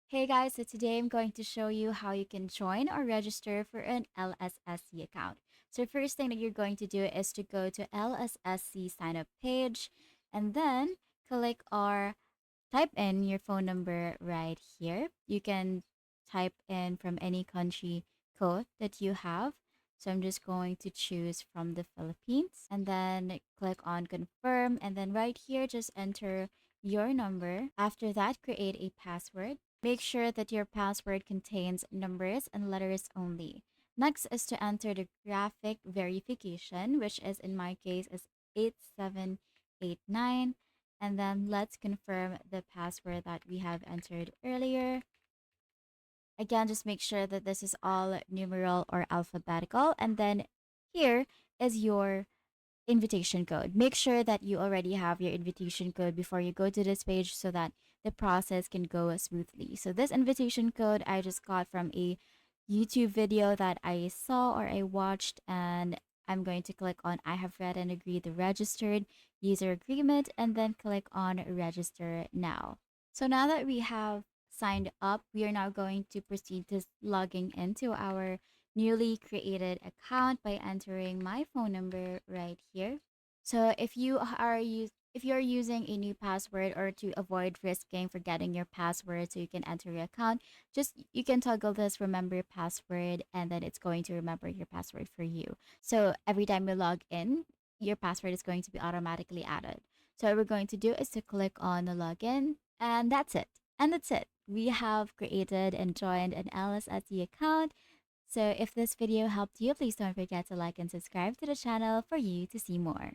Hey guys, so today I'm going to show you how you can join or register for an LSSC account. So first thing that you're going to do is to go to LSSC sign up page and then click or type in your phone number right here. You can type in from any country code that you have. So I'm just going to choose from the Philippines and then click on confirm and then right here just enter your number. After that, create a password. Make sure that your password contains numbers and letters only. Next is to enter the graphic verification, which is in my case is 8789. And then let's confirm the password that we have entered earlier. Again, just make sure that this is all numeral or alphabetical. And then here is your invitation code. Make sure that you already have your invitation code before you go to this page so that the process can go smoothly. So this invitation code I just got from a YouTube video that I saw or I watched, and I'm going to click on I have read and agreed the registered user agreement and then click on register now. So now that we have signed up, we are now going to proceed to logging into our newly created account by entering my phone number right here. So if you're using a new password or to avoid risking forgetting your password so you can enter your account, just you can toggle this remember password and then it's going to remember your password for you. So every time you log in, your password is going to be automatically added. So what we're going to do is to click on the login and that's it. And that's it. We have created and joined an LSSE account. So if this video helped you, please don't forget to like and subscribe to the channel for you to see more.